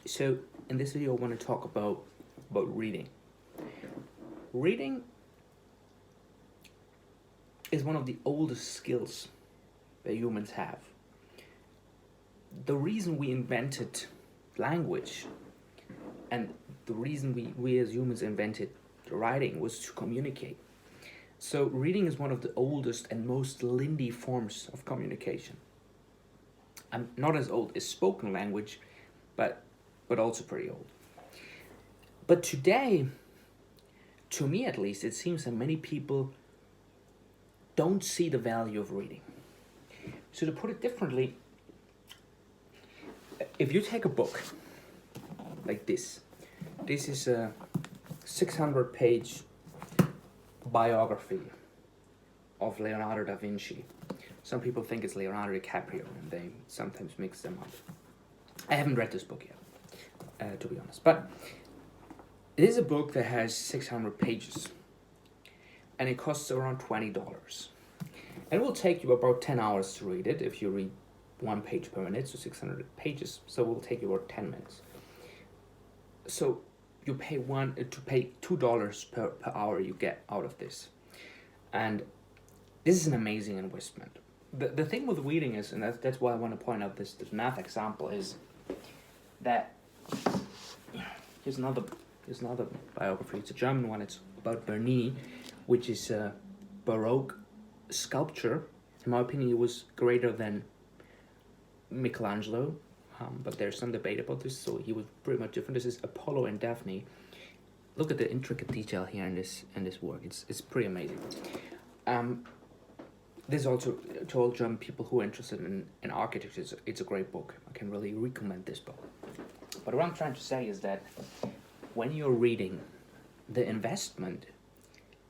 So in this video, I want to talk about reading. Reading is one of the oldest skills that humans have. The reason we invented language and the reason we as humans invented writing was to communicate. So reading is one of the oldest and most lindy forms of communication. I'm not as old as spoken language, but also pretty old. But today, to me at least, it seems that many people don't see the value of reading. So to put it differently, if you take a book like this is a 600-page biography of Leonardo da Vinci. Some people think it's Leonardo DiCaprio, and they sometimes mix them up. I haven't read this book yet, to be honest, but it is a book that has 600 pages, and it costs around $20. And it will take you about 10 hours to read it if you read one page per minute, so 600 pages, so it will take you about 10 minutes. So you pay $2 per hour you get out of this. And this is an amazing investment. The thing with reading is, and that's why I want to point out this math example, is that here's another biography. It's a German one. It's about Bernini, which is a Baroque sculpture. In my opinion, it was greater than Michelangelo, but there's some debate about this, so he was pretty much different. This is Apollo and Daphne. Look at the intricate detail here in this work. It's pretty amazing. This is also to all German people who are interested in architecture. It's a great book. I can really recommend this book. But what I'm trying to say is that when you're reading, the investment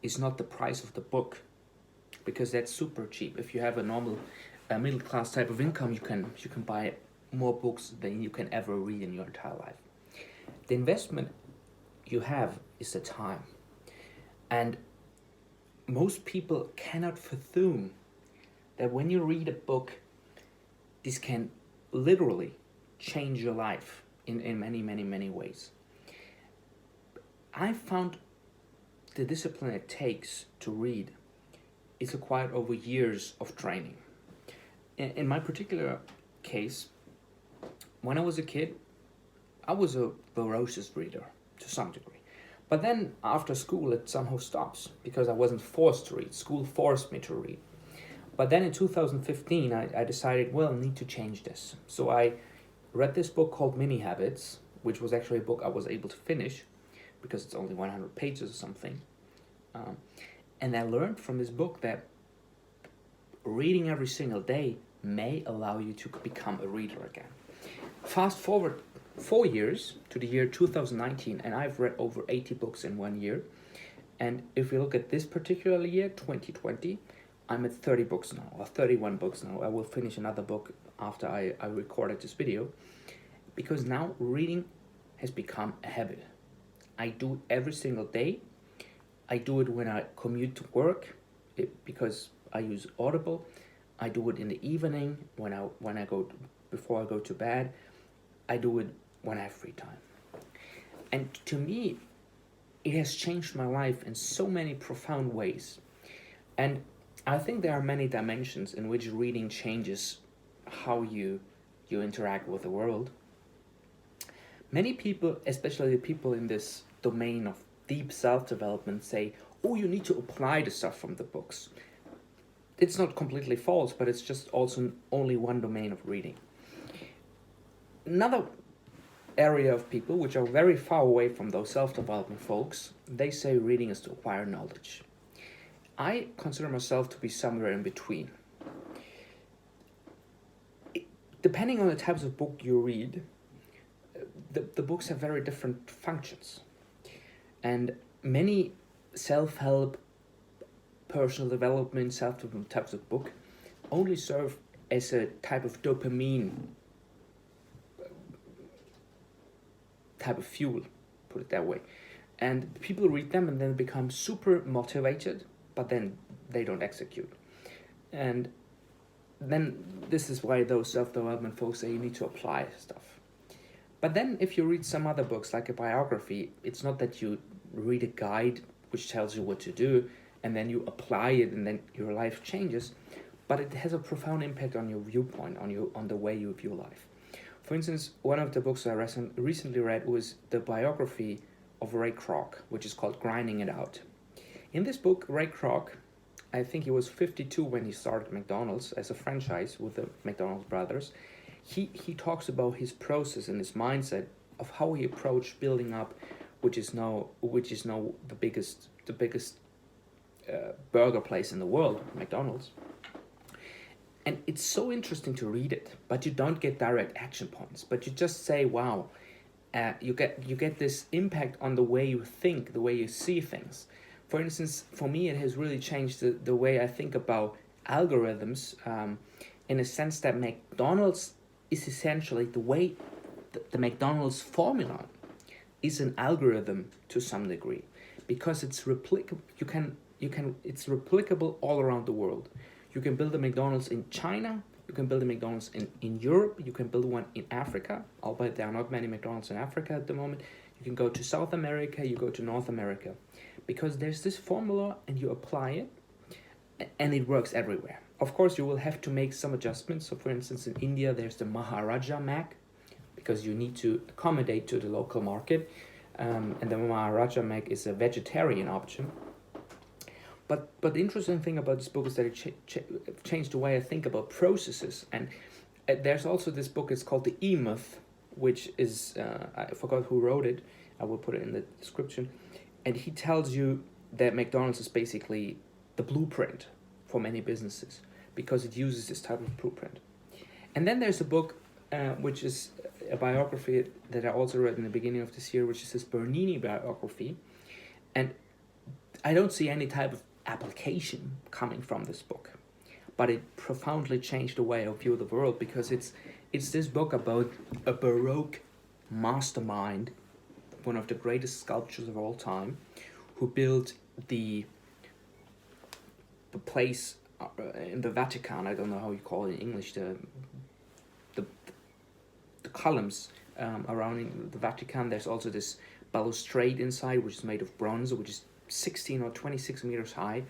is not the price of the book, because that's super cheap. If you have a normal middle class type of income, you can buy more books than you can ever read in your entire life. The investment you have is the time, and most people cannot fathom that when you read a book, this can literally change your life in many ways. I found the discipline it takes to read is acquired over years of training. In my particular case, when I was a kid, I was a voracious reader to some degree. But then after school, it somehow stops because I wasn't forced to read. School forced me to read. But then in 2015, I decided, well, I need to change this. So I read this book called Mini Habits, which was actually a book I was able to finish because it's only 100 pages or something. And I learned from this book that reading every single day may allow you to become a reader again. Fast forward 4 years to the year 2019, and I've read over 80 books in 1 year. And if we look at this particular year, 2020, I'm at 30 books now, or 31 books now. I will finish another book after I recorded this video, because now reading has become a habit. I do it every single day. I do it when I commute to work, because I use Audible. I do it in the evening before I go to bed. I do it when I have free time. And to me, it has changed my life in so many profound ways. And I think there are many dimensions in which reading changes how you interact with the world. Many people, especially the people in this domain of deep self-development, say, oh, you need to apply the stuff from the books. It's not completely false, but it's just also only one domain of reading. Another area of people which are very far away from those self-development folks, they say reading is to acquire knowledge. I consider myself to be somewhere in between. Depending on the types of book you read, the books have very different functions. And many self-help, personal development, self-development types of book only serve as a type of dopamine type of fuel, put it that way. And people read them and then become super motivated, but then they don't execute. And then this is why those self-development folks say you need to apply stuff. But then if you read some other books, like a biography, it's not that you read a guide which tells you what to do and then you apply it and then your life changes, but it has a profound impact on your viewpoint, on the way you view life. For instance, one of the books I recently read was the biography of Ray Kroc, which is called Grinding It Out. In this book, Ray Kroc, I think he was 52 when he started McDonald's as a franchise with the McDonald's brothers. He talks about his process and his mindset of how he approached building up, which is now the biggest burger place in the world, McDonald's. And it's so interesting to read it, but you don't get direct action points. But you just say, wow, you get this impact on the way you think, the way you see things. For instance, for me, it has really changed the way I think about algorithms, in a sense that McDonald's is essentially the McDonald's formula is an algorithm to some degree, because it's replicable. It's replicable all around the world. You can build a McDonald's in China, you can build a McDonald's in Europe, you can build one in Africa, albeit there are not many McDonald's in Africa at the moment. You can go to South America, you go to North America, because there's this formula and you apply it and it works everywhere. Of course, you will have to make some adjustments. So for instance, in India, there's the Maharaja Mac, because you need to accommodate to the local market. And the Maharaja Mac is a vegetarian option. But the interesting thing about this book is that it changed the way I think about processes. And there's also this book, it's called The E-Myth, which is, I forgot who wrote it. I will put it in the description. And he tells you that McDonald's is basically the blueprint for many businesses, because it uses this type of blueprint. And then there's a book, which is a biography that I also read in the beginning of this year, which is this Bernini biography. And I don't see any type of application coming from this book, but it profoundly changed the way I view the world, because it's this book about a Baroque mastermind, one of the greatest sculptors of all time, who built the place in the Vatican. I don't know how you call it in English, the columns around the Vatican. There's also this balustrade inside, which is made of bronze, which is 16 or 26 meters high.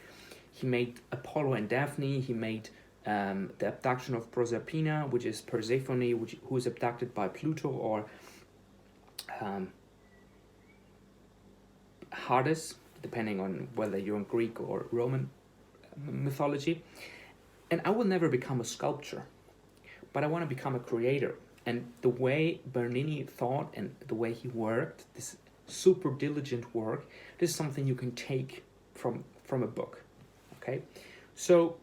He made Apollo and Daphne. He made the abduction of Proserpina, which is Persephone, who is abducted by Pluto, or Hades, depending on whether you're in Greek or Roman mythology. And I will never become a sculptor, but I want to become a creator. And the way Bernini thought and the way he worked, this super diligent work, this is something you can take from a book. Okay, so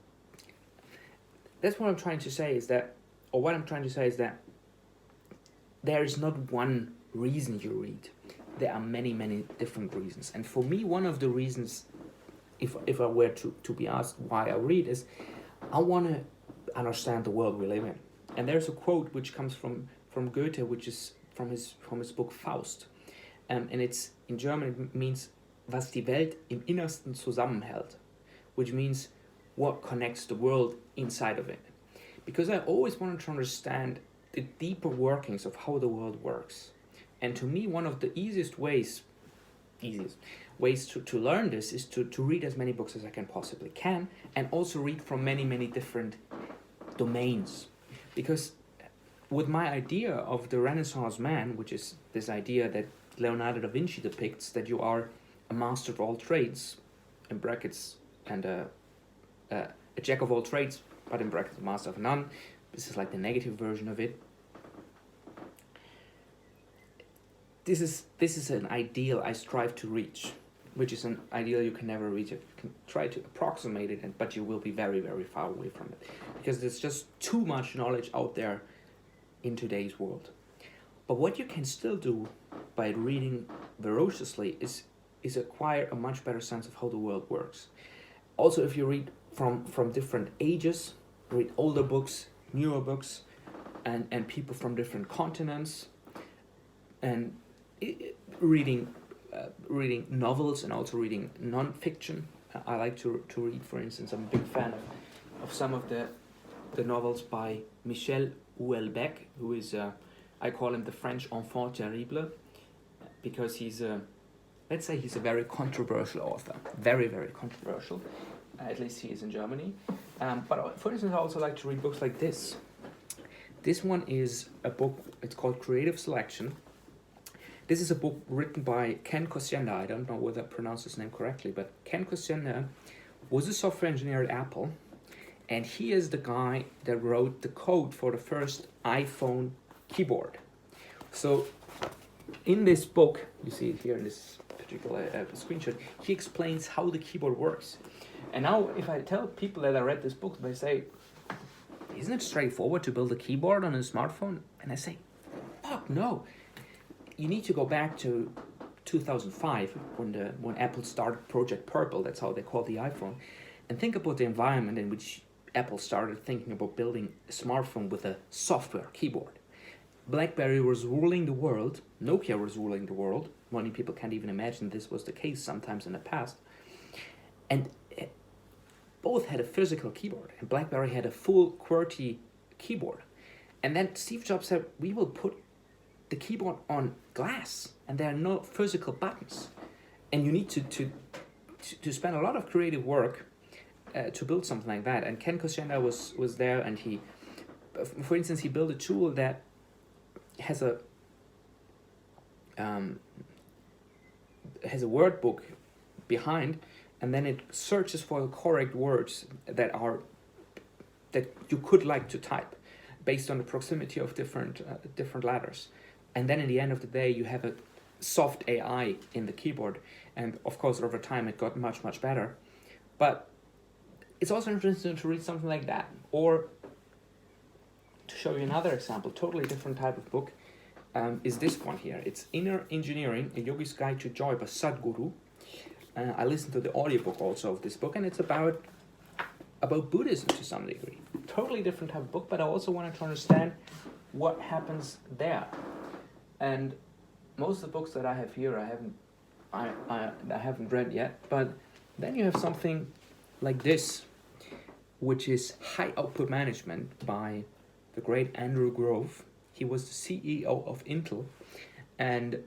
that's what I'm trying to say is that, or what I'm trying to say is that there is not one reason you read. There are many, many different reasons. And for me, one of the reasons, if I were to be asked why I read, is I want to understand the world we live in. And there's a quote which comes from Goethe, which is from his book Faust. And it's, in German, it means, was die Welt im Innersten zusammenhält, which means what connects the world inside of it. Because I always wanted to understand the deeper workings of how the world works. And to me, one of the easiest ways to learn this is to read as many books as I can possibly can, and also read from many, many different domains. Because with my idea of the Renaissance man, which is this idea that Leonardo da Vinci depicts, that you are a master of all trades, in brackets, and a jack of all trades, but in brackets, a master of none. This is like the negative version of it. This is an ideal I strive to reach, which is an ideal you can never reach. You can try to approximate it, but you will be very, very far away from it, because there's just too much knowledge out there in today's world. But what you can still do by reading voraciously is acquire a much better sense of how the world works. Also, if you read from different ages, read older books, newer books, and people from different continents, and reading novels and also reading non-fiction. I like to read, for instance, I'm a big fan of some of the novels by Michel Houellebecq, who is a I call him the French enfant terrible, because he's a, let's say he's a very controversial author. Very, very controversial. At least he is in Germany. But for instance, I also like to read books like this. This one is a book, it's called Creative Selection. This is a book written by Ken Kocienda. I don't know whether I pronounced his name correctly, but Ken Kocienda was a software engineer at Apple, and he is the guy that wrote the code for the first iPhone keyboard. So in this book, you see it here in this particular screenshot, he explains how the keyboard works. And now if I tell people that I read this book, they say, isn't it straightforward to build a keyboard on a smartphone? And I say, fuck no. You need to go back to 2005 when Apple started Project Purple, that's how they called the iPhone, and think about the environment in which Apple started thinking about building a smartphone with a software keyboard. BlackBerry was ruling the world, Nokia was ruling the world. Many people can't even imagine this was the case sometimes in the past. And both had a physical keyboard, and BlackBerry had a full QWERTY keyboard. And then Steve Jobs said, we will put the keyboard on glass, and there are no physical buttons. And you need to spend a lot of creative work to build something like that. And Ken Kocienda was there, and he, for instance, he built a tool that has a word book behind, and then it searches for the correct words that you could like to type based on the proximity of different letters. And then in the end of the day, you have a soft AI in the keyboard. And of course, over time, it got much, much better. But it's also interesting to read something like that. Or to show you another example, totally different type of book, is this one here. It's Inner Engineering, A Yogi's Guide to Joy by Sadhguru. I listened to the audiobook also of this book, and it's about Buddhism to some degree. Totally different type of book, but I also wanted to understand what happens there. And most of the books that I have here, I haven't read yet. But then you have something like this, which is High Output Management by the great Andrew Grove. He was the CEO of Intel, and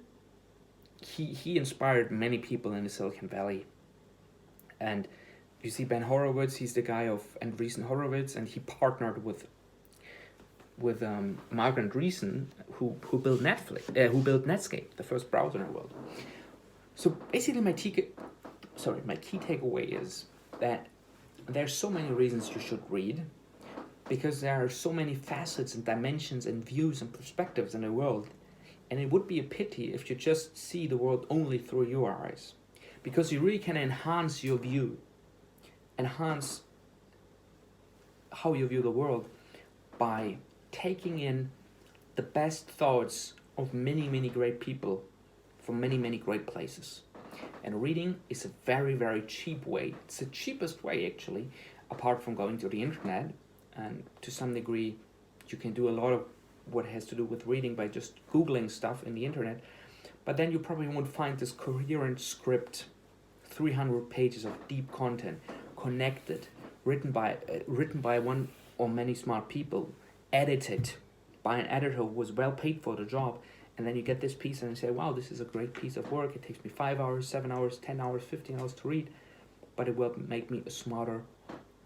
he inspired many people in the Silicon Valley. And you see Ben Horowitz, he's the guy of Andreessen Horowitz, and he partnered with Mark Andreessen, who built Netscape, the first browser in the world. So basically my key takeaway is that there's so many reasons you should read, because there are so many facets and dimensions and views and perspectives in the world. And it would be a pity if you just see the world only through your eyes, because you really can enhance your view, enhance how you view the world by taking in the best thoughts of many, many great people from many, many great places. And reading is a very, very cheap way. It's the cheapest way, actually, apart from going to the internet. And to some degree, you can do a lot of what has to do with reading by just Googling stuff in the internet. But then you probably won't find this coherent script, 300 pages of deep content, connected, written by one or many smart people, edited by an editor who was well paid for the job. And then you get this piece and you say, wow, this is a great piece of work. It takes me 5 hours, 7 hours, 10 hours, 15 hours to read, but it will make me a smarter,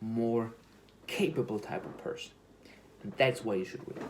more capable type of person. And that's why you should read.